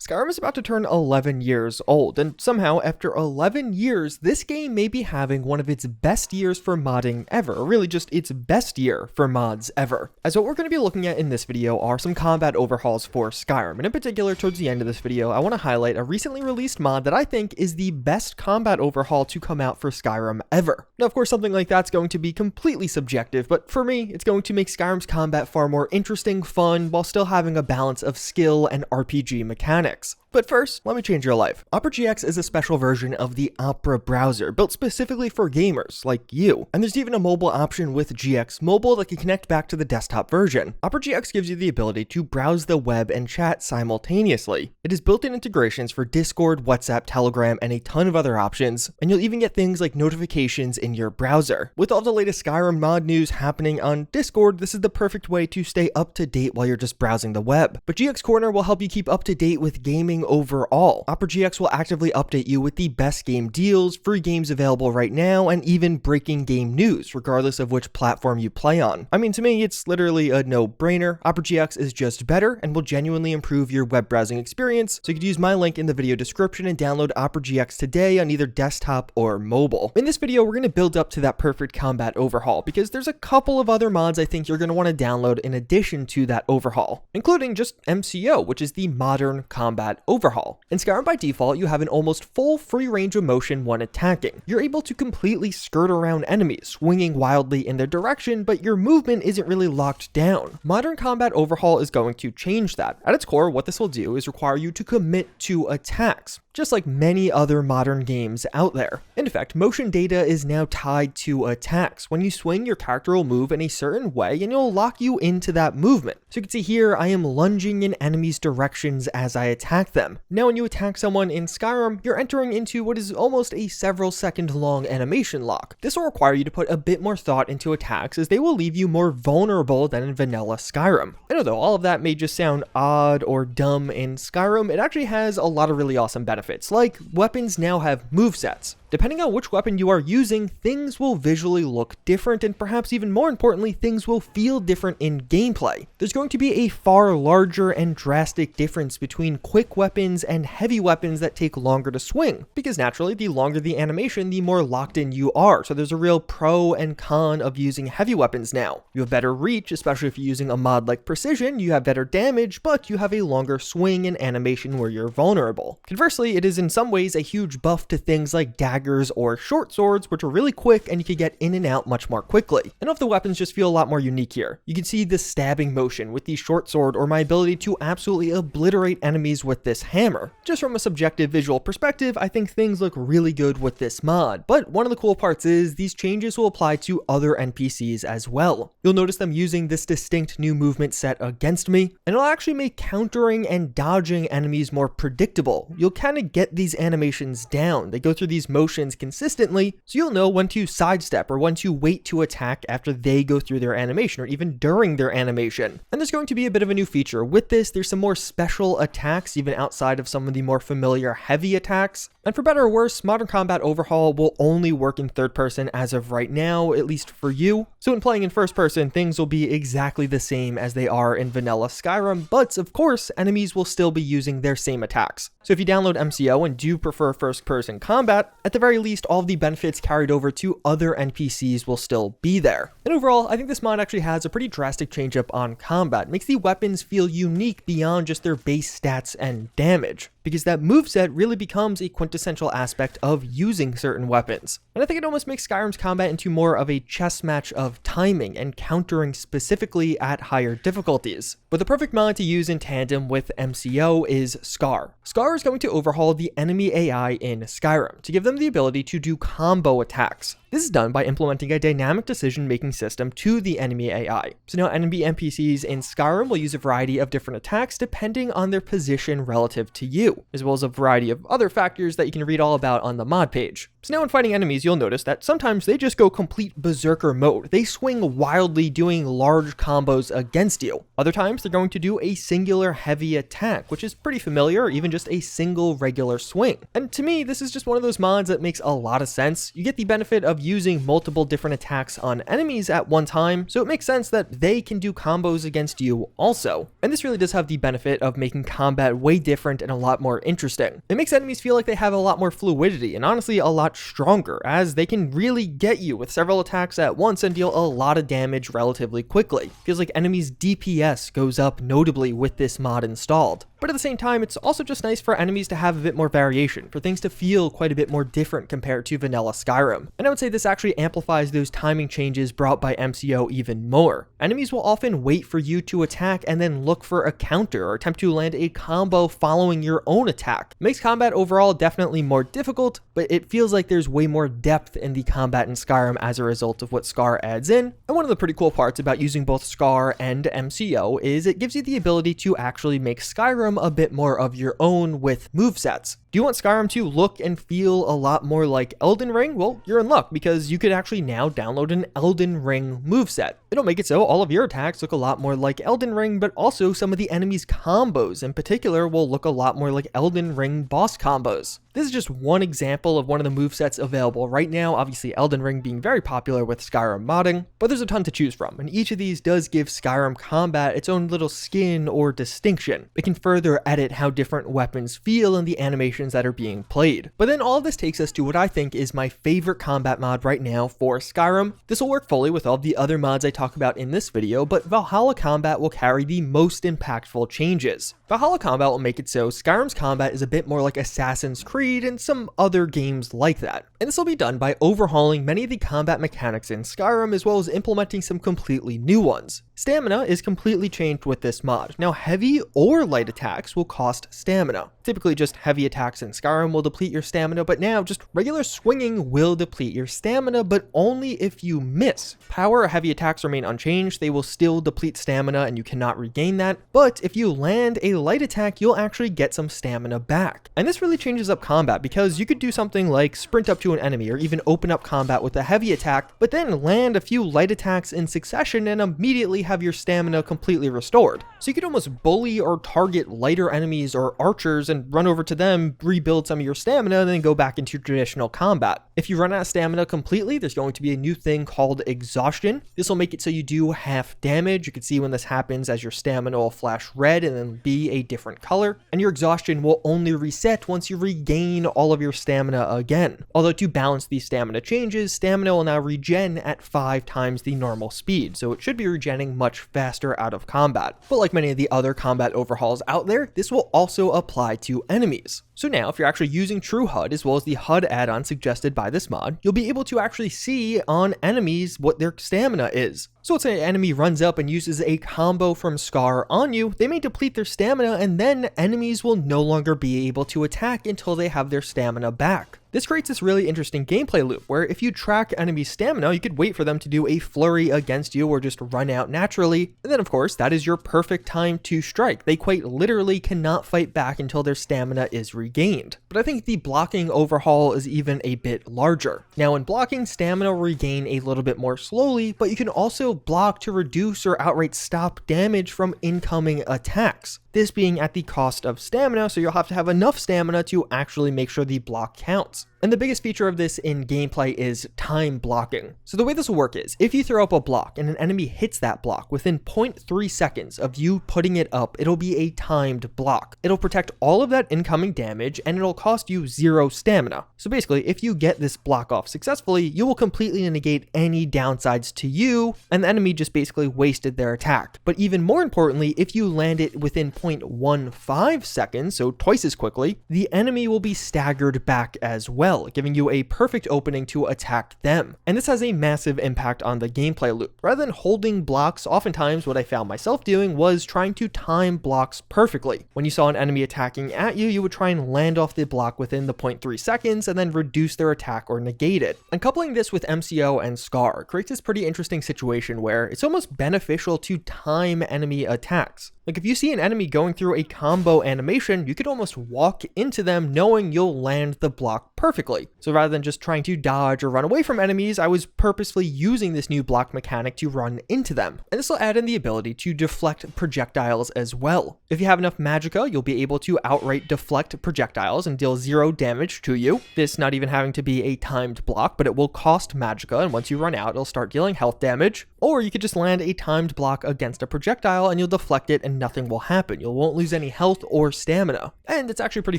Skyrim is about to turn 11 years old, and somehow, after 11 years, this game may be having one of its best years for modding ever, or really just its best year for mods ever. As what we're going to be looking at in this video are some combat overhauls for Skyrim, and in particular, towards the end of this video, I want to highlight a recently released mod that I think is the best combat overhaul to come out for Skyrim ever. Now, of course, something like that's going to be completely subjective, but for me, it's going to make Skyrim's combat far more interesting, fun, while still having a balance of skill and RPG mechanics. But first, let me change your life. Opera GX is a special version of the Opera browser, built specifically for gamers like you. And there's even a mobile option with GX Mobile that can connect back to the desktop version. Opera GX gives you the ability to browse the web and chat simultaneously. It has built-in integrations for Discord, WhatsApp, Telegram, and a ton of other options, and you'll even get things like notifications in your browser. With all the latest Skyrim mod news happening on Discord, this is the perfect way to stay up to date while you're just browsing the web. But GX Corner will help you keep up to date with gaming overall. Opera GX will actively update you with the best game deals, free games available right now, and even breaking game news, regardless of which platform you play on. I mean, to me, it's literally a no-brainer. Opera GX is just better and will genuinely improve your web browsing experience, so you could use my link in the video description and download Opera GX today on either desktop or mobile. In this video, we're going to build up to that perfect combat overhaul, because there's a couple of other mods I think you're going to want to download in addition to that overhaul, including just MCO, which is the modern combat overhaul. In Skyrim by default, you have an almost full free range of motion when attacking. You're able to completely skirt around enemies, swinging wildly in their direction, but your movement isn't really locked down. Modern combat overhaul is going to change that. At its core, what this will do is require you to commit to attacks, just like many other modern games out there. In effect, motion data is now tied to attacks. When you swing, your character will move in a certain way and it'll lock you into that movement. So you can see here, I am lunging in enemies' directions as I attack them. Now when you attack someone in Skyrim, you're entering into what is almost a several second long animation lock. This will require you to put a bit more thought into attacks, as they will leave you more vulnerable than in vanilla Skyrim. I know though, all of that may just sound odd or dumb in Skyrim, it actually has a lot of really awesome benefits, like weapons now have movesets. Depending on which weapon you are using, things will visually look different, and perhaps even more importantly, things will feel different in gameplay. There's going to be a far larger and drastic difference between quick weapons and heavy weapons that take longer to swing, because naturally, the longer the animation, the more locked in you are, so there's a real pro and con of using heavy weapons now. You have better reach, especially if you're using a mod like Precision, you have better damage, but you have a longer swing and animation where you're vulnerable. Conversely, it is in some ways a huge buff to things like daggers or short swords, which are really quick and you can get in and out much more quickly. And of the weapons just feel a lot more unique here. You can see the stabbing motion with the short sword, or my ability to absolutely obliterate enemies with this hammer. Just from a subjective visual perspective, I think things look really good with this mod, but one of the cool parts is these changes will apply to other NPCs as well. You'll notice them using this distinct new movement set against me, and it'll actually make countering and dodging enemies more predictable. You'll kind of get these animations down. They go through these motions consistently, so you'll know when to sidestep or when to wait to attack after they go through their animation, or even during their animation. And there's going to be a bit of a new feature. With this, there's some more special attacks, even outside of some of the more familiar heavy attacks. And for better or worse, Modern Combat Overhaul will only work in third person as of right now, at least for you. So when playing in first person, things will be exactly the same as they are in vanilla Skyrim, but of course, enemies will still be using their same attacks. So if you download MCO and do prefer first person combat, at the very least, all of the benefits carried over to other NPCs will still be there. And overall, I think this mod actually has a pretty drastic change up on combat. It makes the weapons feel unique beyond just their base stats and damage, because that moveset really becomes a quintessential aspect of using certain weapons. And I think it almost makes Skyrim's combat into more of a chess match of timing and countering specifically at higher difficulties. But the perfect mod to use in tandem with MCO is Scar. Scar is going to overhaul the enemy AI in Skyrim to give them the ability to do combo attacks. This is done by implementing a dynamic decision-making system to the enemy AI. So now enemy NPCs in Skyrim will use a variety of different attacks depending on their position relative to you, as well as a variety of other factors that you can read all about on the mod page. So now in fighting enemies, you'll notice that sometimes they just go complete berserker mode. They swing wildly, doing large combos against you. Other times they're going to do a singular heavy attack, which is pretty familiar, or even just a single regular swing. And to me, this is just one of those mods that makes a lot of sense. You get the benefit of using multiple different attacks on enemies at one time, so it makes sense that they can do combos against you also. And this really does have the benefit of making combat way different and a lot more interesting. It makes enemies feel like they have a lot more fluidity and honestly a lot stronger, as they can really get you with several attacks at once and deal a lot of damage relatively quickly. Feels like enemies' DPS goes up notably with this mod installed. But at the same time, it's also just nice for enemies to have a bit more variation, for things to feel quite a bit more different compared to vanilla Skyrim. And I would say this actually amplifies those timing changes brought by MCO even more. Enemies will often wait for you to attack and then look for a counter or attempt to land a combo following your own attack. It makes combat overall definitely more difficult, but it feels like there's way more depth in the combat in Skyrim as a result of what Scar adds in. And one of the pretty cool parts about using both Scar and MCO is it gives you the ability to actually make Skyrim a bit more of your own with movesets. Do you want Skyrim to look and feel a lot more like Elden Ring? Well, you're in luck, because you could actually now download an Elden Ring moveset. It'll make it so all of your attacks look a lot more like Elden Ring, but also some of the enemies' combos in particular will look a lot more like Elden Ring boss combos. This is just one example of one of the movesets available right now, obviously Elden Ring being very popular with Skyrim modding, but there's a ton to choose from, and each of these does give Skyrim combat its own little skin or distinction. It can further edit how different weapons feel in the animations that are being played. But then all of this takes us to what I think is my favorite combat mod right now for Skyrim. This will work fully with all the other mods I talk about in this video, but Valhalla Combat will carry the most impactful changes. Valhalla Combat will make it so Skyrim's combat is a bit more like Assassin's Creed and some other games like that. And this will be done by overhauling many of the combat mechanics in Skyrim, as well as implementing some completely new ones. Stamina is completely changed with this mod. Now, heavy or light attacks will cost stamina. Typically just heavy attacks in Skyrim will deplete your stamina, but now just regular swinging will deplete your stamina, but only if you miss. Power or heavy attacks remain unchanged. They will still deplete stamina and you cannot regain that, but if you land a light attack, you'll actually get some stamina back. And this really changes up combat, because you could do something like sprint up to an enemy or even open up combat with a heavy attack, but then land a few light attacks in succession and immediately have your stamina completely restored. So you could almost bully or target lighter enemies or archers and run over to them, rebuild some of your stamina, and then go back into traditional combat. If you run out of stamina completely, there's going to be a new thing called exhaustion. This will make it so you do half damage. You can see when this happens as your stamina will flash red and then be a different color, and your exhaustion will only reset once you regain all of your stamina again. Although to balance these stamina changes, stamina will now regen at 5 times the normal speed, so it should be regenning much faster out of combat. But like many of the other combat overhauls out there, this will also apply to enemies. So now, if you're actually using True HUD as well as the HUD add-on suggested by this mod, you'll be able to actually see on enemies what their stamina is. So let's say an enemy runs up and uses a combo from Scar on you, they may deplete their stamina, and then enemies will no longer be able to attack until they have their stamina back. This creates this really interesting gameplay loop where if you track enemy stamina, you could wait for them to do a flurry against you or just run out naturally, and then of course that is your perfect time to strike. They quite literally cannot fight back until their stamina is regained. But I think the blocking overhaul is even a bit larger. Now in blocking, stamina will regain a little bit more slowly, but you can also block to reduce or outright stop damage from incoming attacks. This being at the cost of stamina, so you'll have to have enough stamina to actually make sure the block counts. And the biggest feature of this in gameplay is time blocking. So the way this will work is, if you throw up a block and an enemy hits that block, within 0.3 seconds of you putting it up, it'll be a timed block. It'll protect all of that incoming damage and it'll cost you 0 stamina. So basically, if you get this block off successfully, you will completely negate any downsides to you, and the enemy just basically wasted their attack. But even more importantly, if you land it within 0.15 seconds, so twice as quickly, the enemy will be staggered back as well, giving you a perfect opening to attack them. And this has a massive impact on the gameplay loop. Rather than holding blocks, oftentimes what I found myself doing was trying to time blocks perfectly. When you saw an enemy attacking at you, you would try and land off the block within the 0.3 seconds and then reduce their attack or negate it. And coupling this with MCO and Scar creates this pretty interesting situation where it's almost beneficial to time enemy attacks. Like if you see an enemy going through a combo animation, you could almost walk into them knowing you'll land the block perfectly. So rather than just trying to dodge or run away from enemies, I was purposefully using this new block mechanic to run into them. And this will add in the ability to deflect projectiles as well. If you have enough magicka, you'll be able to outright deflect projectiles and deal 0 damage to you. This not even having to be a timed block, but it will cost magicka, and once you run out, it'll start dealing health damage. Or you could just land a timed block against a projectile and you'll deflect it and nothing will happen. You won't lose any health or stamina. And it's actually pretty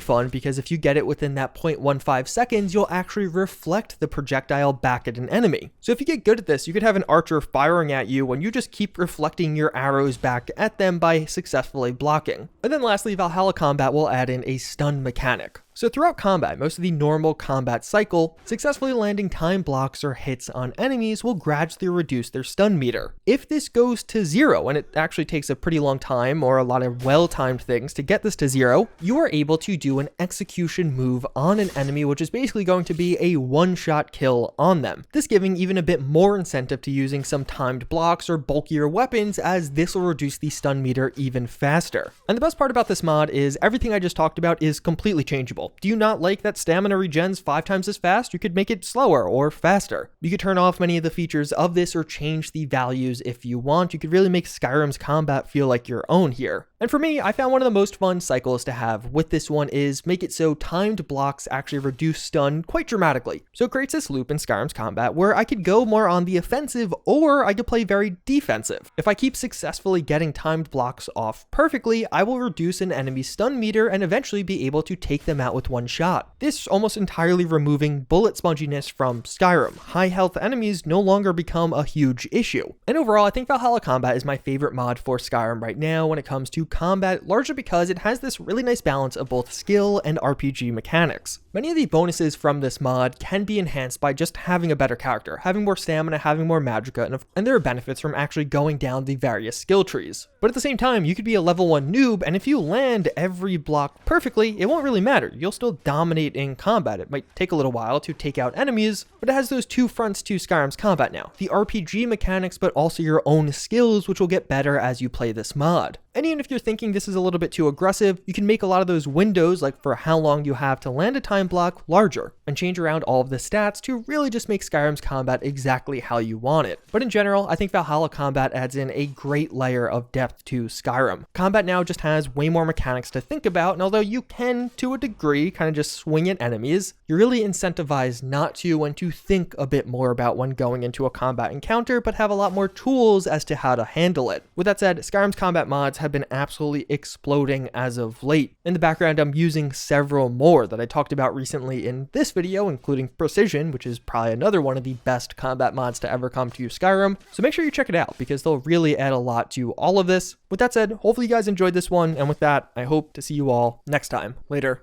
fun because if you get it within that 0.15 seconds, you'll actually reflect the projectile back at an enemy. So if you get good at this, you could have an archer firing at you when you just keep reflecting your arrows back at them by successfully blocking. And then lastly, Valhalla Combat will add in a stun mechanic. So throughout combat, most of the normal combat cycle, successfully landing time blocks or hits on enemies will gradually reduce their stun meter. If this goes to 0, and it actually takes a pretty long time or a lot of well-timed things to get this to 0, you are able to do an execution move on an enemy, which is basically going to be a one-shot kill on them. This giving even a bit more incentive to using some timed blocks or bulkier weapons, as this will reduce the stun meter even faster. And the best part about this mod is everything I just talked about is completely changeable. Do you not like that stamina regens 5 times as fast? You could make it slower or faster. You could turn off many of the features of this or change the values if you want. You could really make Skyrim's combat feel like your own here. And for me, I found one of the most fun cycles to have with this one is make it so timed blocks actually reduce stun quite dramatically. So it creates this loop in Skyrim's combat where I could go more on the offensive or I could play very defensive. If I keep successfully getting timed blocks off perfectly, I will reduce an enemy's stun meter and eventually be able to take them out with one shot. This almost entirely removing bullet sponginess from Skyrim. High health enemies no longer become a huge issue. And overall, I think Valhalla Combat is my favorite mod for Skyrim right now when it comes to combat, largely because it has this really nice balance of both skill and RPG mechanics. Many of the bonuses from this mod can be enhanced by just having a better character, having more stamina, having more magicka, and there are benefits from actually going down the various skill trees. But at the same time, you could be a level 1 noob, and if you land every block perfectly, it won't really matter. You'll still dominate in combat. It might take a little while to take out enemies, but it has those two fronts to Skyrim's combat now. The RPG mechanics, but also your own skills, which will get better as you play this mod. And even if you're thinking this is a little bit too aggressive, you can make a lot of those windows, like for how long you have to land a time block, larger, and change around all of the stats to really just make Skyrim's combat exactly how you want it. But in general, I think Valhalla Combat adds in a great layer of depth to Skyrim. Combat now just has way more mechanics to think about, and although you can, to a degree, kind of just swing at enemies, you're really incentivized not to and to think a bit more about when going into a combat encounter, but have a lot more tools as to how to handle it. With that said, Skyrim's combat mods have been absolutely exploding as of late. In the background, I'm using several more that I talked about recently in this video, including Precision, which is probably another one of the best combat mods to ever come to Skyrim. So make sure you check it out because they'll really add a lot to all of this. With that said, hopefully you guys enjoyed this one, and with that, I hope to see you all next time. Later.